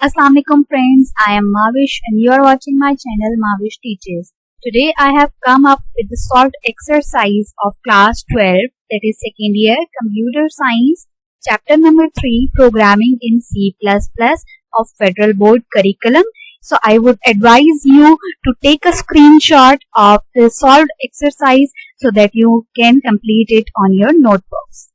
Assalamu alaikum friends, I am Mahwish and you are watching my channel Mahwish Teaches. Today I have come up with the solved exercise of class 12, that is second year computer science, chapter number 3, programming in C++ of Federal Board curriculum. So I would advise you to take a screenshot of the solved exercise so that you can complete it on your notebooks.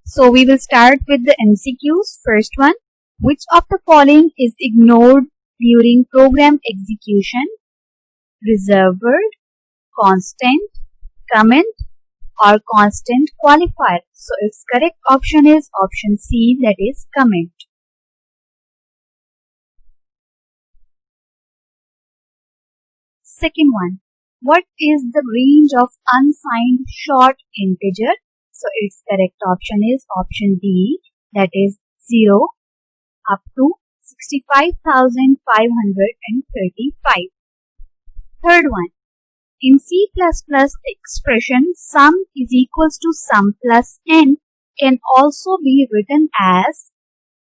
So we will start with the MCQs. First one, which of the following is ignored during program execution? Reserved word, constant, comment, or constant qualifier. So its correct option is option C, that is comment. Second one, what is the range of unsigned short integer? So its correct option is option D, that is 0 up to 65,535. Third one, in C++ the expression sum is equals to sum plus n can also be written as,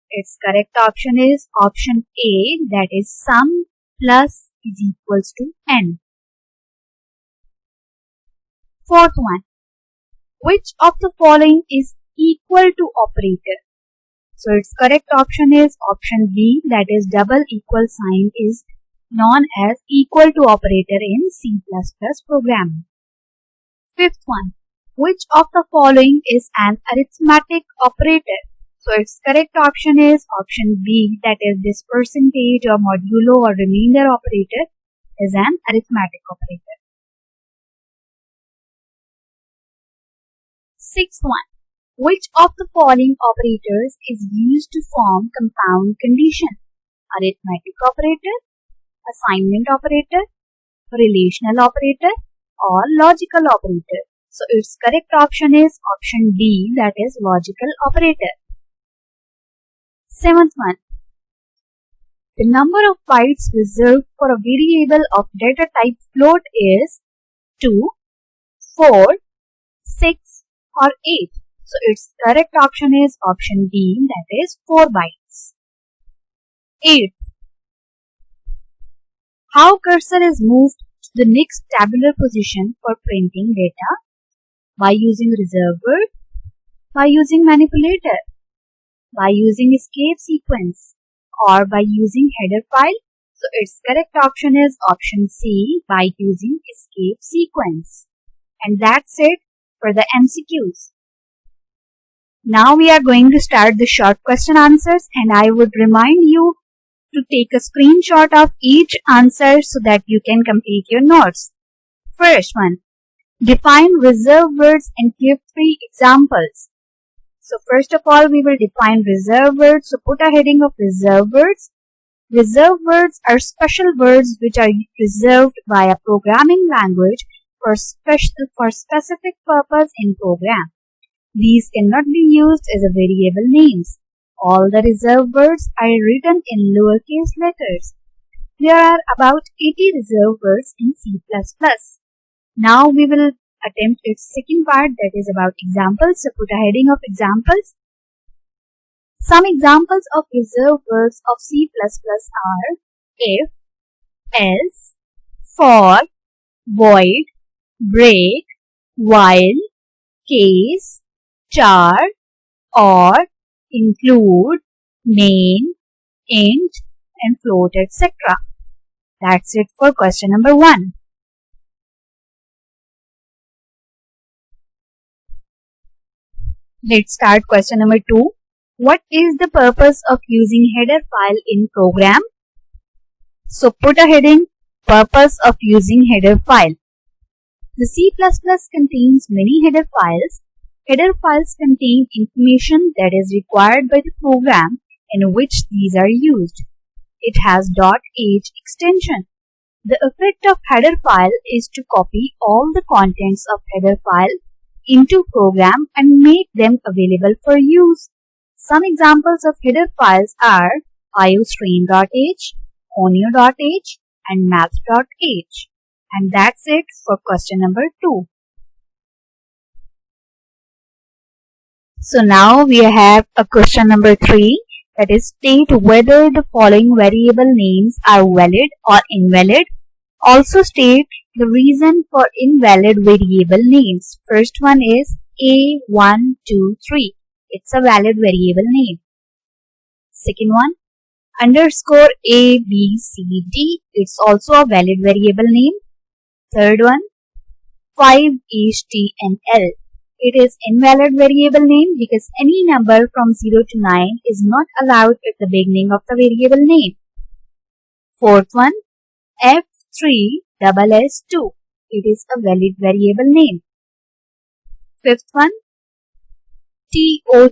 its correct option is option A, that is sum plus is equals to n. Fourth one, which of the following is equal to operator? So its correct option is option B, that is double equal sign is known as equal to operator in C++ programming. Fifth one, which of the following is an arithmetic operator? So its correct option is option B, that is this percentage or modulo or remainder operator is an arithmetic operator. Sixth one, which of the following operators is used to form compound condition? Arithmetic operator, assignment operator, relational operator, or logical operator? So its correct option is option D, that is logical operator. Seventh one, the number of bytes reserved for a variable of data type float is 2, 4, 6, or 8. So its correct option is option D, that is 4 bytes. 8. How cursor is moved to the next tabular position for printing data? By using reserved word, by using manipulator, by using escape sequence, or by using header file? So its correct option is option C, by using escape sequence. And that's it for the MCQs. Now we are going to start the short question answers, and I would remind you to take a screenshot of each answer so that you can complete your notes. First one, define reserved words and give 3 examples. So first of all, we will define reserved words. So put a heading of reserved words. Reserved words are special words which are reserved by a programming language for specific purpose in program. These cannot be used as a variable names. All the reserved words are written in lowercase letters. There are about 80 reserved words in C++. Now we will attempt its second part, that is about examples. So put a heading of examples. Some examples of reserved words of C++ are if, else, for, void, break, while, case, char, or, include, main, int, and float, etc. That's it for question number 1. Let's start question number 2. What is the purpose of using header file in program? So put a heading, purpose of using header file. The C++ contains many header files. Header files contain information that is required by the program in which these are used. It has .h extension. The effect of header file is to copy all the contents of header file into program and make them available for use. Some examples of header files are iostream.h, onio.h, and math.h. And that's it for question number 2. So now we have a question number 3. that is state whether the following variable names are valid or invalid. Also state the reason for invalid variable names. First one is A123. It's a valid variable name. Second one, underscore ABCD. It's also a valid variable name. Third one, 5HTNL. It is invalid variable name because any number from 0 to 9 is not allowed at the beginning of the variable name. Fourth one, F3SS2. It is a valid variable name. Fifth one, TOT.AL.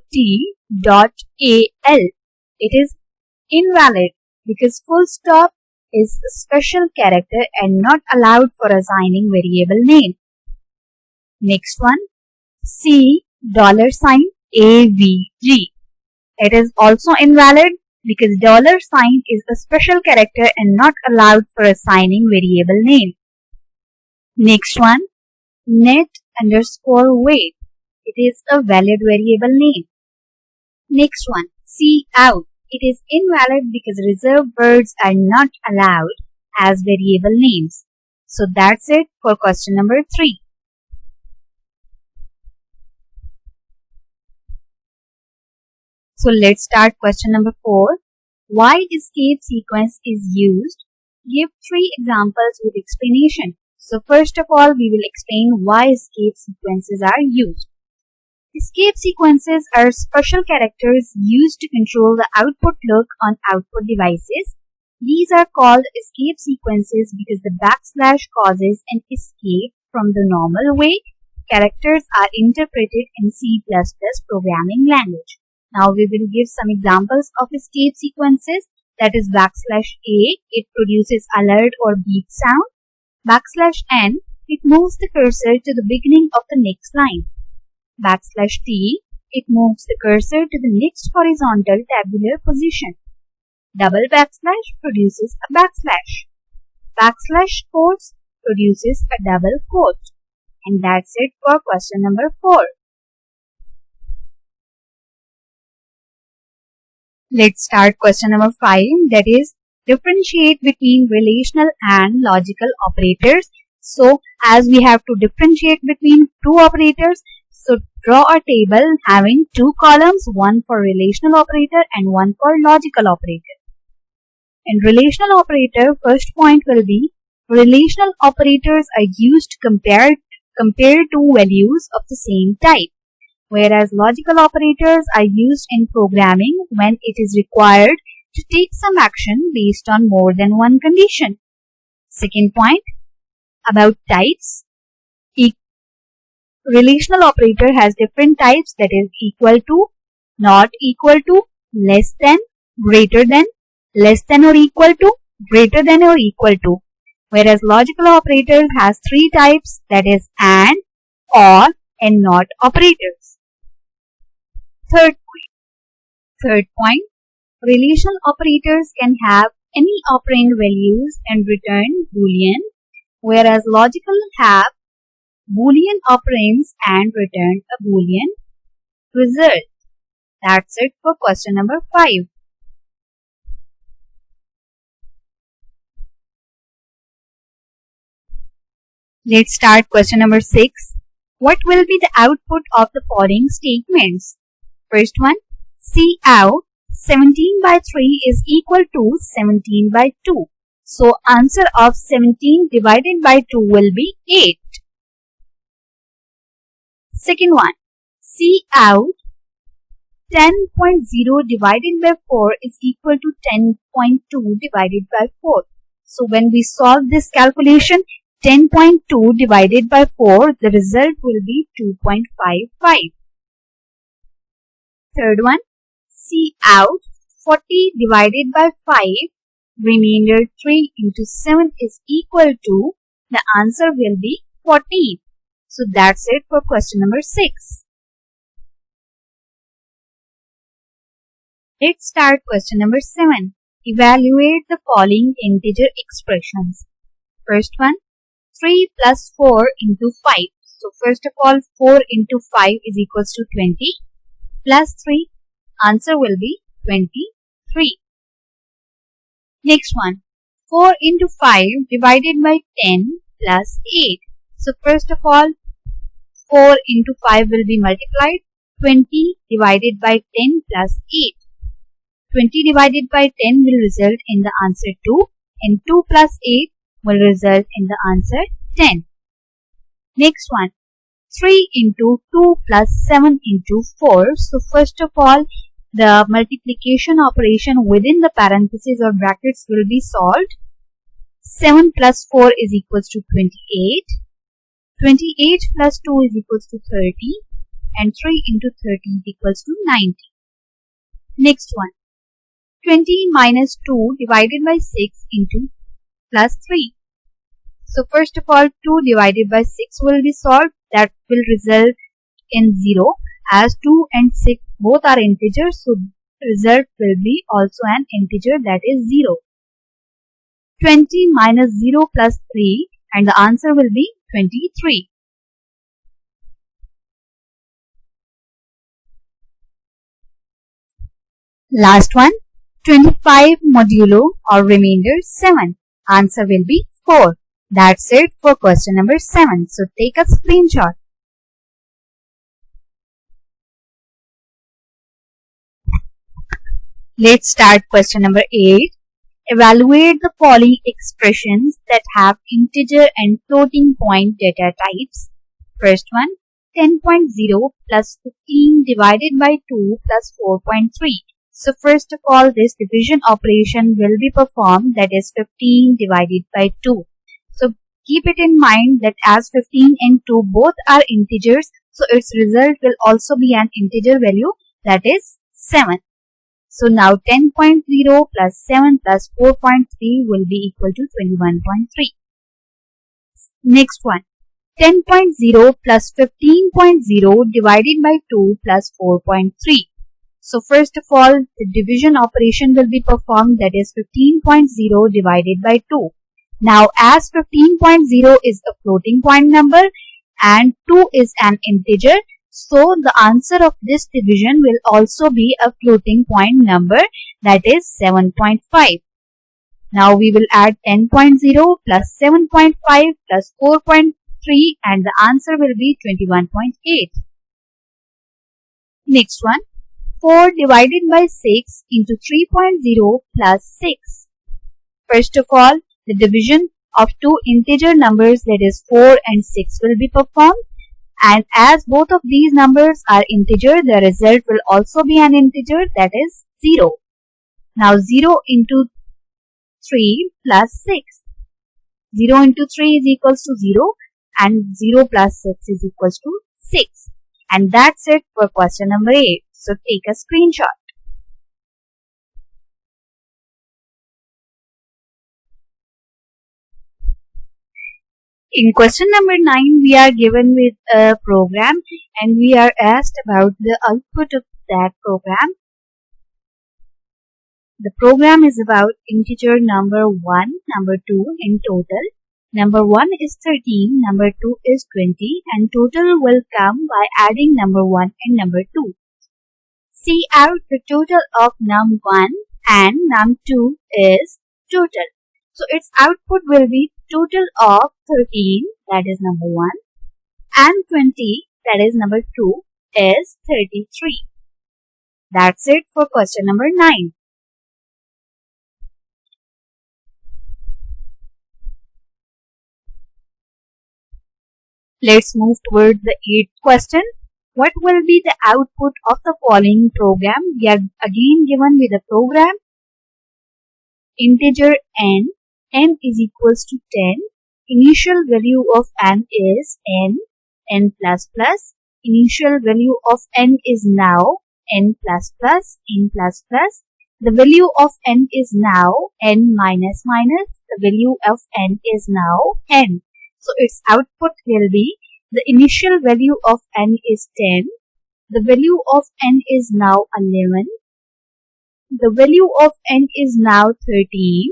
It is invalid because full stop is a special character and not allowed for assigning variable name. Next one, $AVG. It is also invalid because $sign is a special character and not allowed for assigning variable name. Next one, net_weight. It is a valid variable name. Next one, cout. It is invalid because reserved words are not allowed as variable names. So that's it for question number 3. So let's start question number 4. Why escape sequence is used? Give 3 examples with explanation. So first of all, we will explain why escape sequences are used. Escape sequences are special characters used to control the output look on output devices. These are called escape sequences because the backslash causes an escape from the normal way characters are interpreted in C++ programming language. Now we will give some examples of escape sequences. That is \A, it produces alert or beep sound. \N, it moves the cursor to the beginning of the next line. \T, it moves the cursor to the next horizontal tabular position. Double backslash produces a backslash. \quotes produces a double quote. And that's it for question number 4. Let's start question number 5, that is differentiate between relational and logical operators. So as we have to differentiate between two operators, so draw a table having 2 columns, one for relational operator and one for logical operator. In relational operator, first point will be relational operators are used to compare two values of the same type, whereas logical operators are used in programming when it is required to take some action based on more than one condition. Second point, about types. Relational operator has different types, that is equal to, not equal to, less than, greater than, less than or equal to, greater than or equal to. Whereas logical operators has 3 types, that is and, or, and not operators. Third point, relational operators can have any operand values and return Boolean, whereas logical have Boolean operands and return a Boolean result. That's it for question number 5. Let's start question number 6. What will be the output of the following statements? First one, cout 17/3 is equal to 17/2. So answer of 17 divided by 2 will be 8. Second one, cout 10.0 divided by 4 is equal to 10.2 divided by 4. So when we solve this calculation, 10.2 divided by 4, the result will be 2.55. Third one, cout 40 divided by 5, remainder 3 into 7 is equal to, the answer will be 14. So that's it for question number 6. Let's start question number 7. Evaluate the following integer expressions. First one, 3 plus 4 into 5. So first of all, 4 into 5 is equals to 20. Plus 3, answer will be 23. 3. Next one, 4 into 5 divided by 10 plus 8. So first of all, 4 into 5 will be multiplied. 20 divided by 10 plus 8. 20 divided by 10 will result in the answer 2, and 2 plus 8 will result in the answer 10. Next one, 3 into 2 plus 7 into 4. So first of all, the multiplication operation within the parentheses or brackets will be solved. 7 plus 4 is equals to 28. 28 plus 2 is equals to 30. And 3 into 30 is equals to 90. Next one, 20 minus 2 divided by 6 into plus 3. So first of all, 2 divided by 6 will be solved. That will result in 0, as 2 and 6 both are integers. So the result will be also an integer, that is 0. 20 minus 0 plus 3, and the answer will be 23. Last one, 25 modulo or remainder 7. Answer will be 4. That's it for question number 7. So take a screenshot. Let's start question number 8. Evaluate the following expressions that have integer and floating point data types. First one, 10.0 plus 15 divided by 2 plus 4.3. So first of all, this division operation will be performed, that is 15 divided by 2. So keep it in mind that as 15 and 2 both are integers, so its result will also be an integer value, that is 7. So now 10.0 plus 7 plus 4.3 will be equal to 21.3. Next one, 10.0 plus 15.0 divided by 2 plus 4.3. So first of all, the division operation will be performed, that is 15.0 divided by 2. Now as 15.0 is a floating point number and 2 is an integer, so the answer of this division will also be a floating point number, that is 7.5. Now we will add 10.0 plus 7.5 plus 4.3 and the answer will be 21.8. Next one, 4 divided by 6 into 3.0 plus 6. First of all, the division of two integer numbers, that is 4 and 6 will be performed. And as both of these numbers are integer, the result will also be an integer, that is 0. Now 0 into 3 plus 6. 0 into 3 is equals to 0 and 0 plus 6 is equals to 6. And that's it for question number 8. So take a screenshot. In question number 9, we are given with a program and we are asked about the output of that program. The program is about integer number 1, number 2 in total. Number 1 is 13, number 2 is 20 and total will come by adding number 1 and number 2. See out the total of num1 and num2 is total. So its output will be total of 13, that is number 1, and 20, that is number 2, is 33. That's it for question number 9. Let's move towards the 8th question. What will be the output of the following program? We are again given with a program. Integer n is equals to 10. Initial value of n is n plus plus. Initial value of n is now n plus plus, n plus plus. The value of n is now n minus minus. The value of n is now n. So its output will be the initial value of n is 10. The value of n is now 11. The value of n is now 13.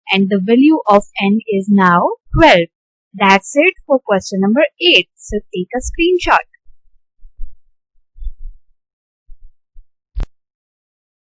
And the value of n is now 12. That's it for question number 8. So take a screenshot.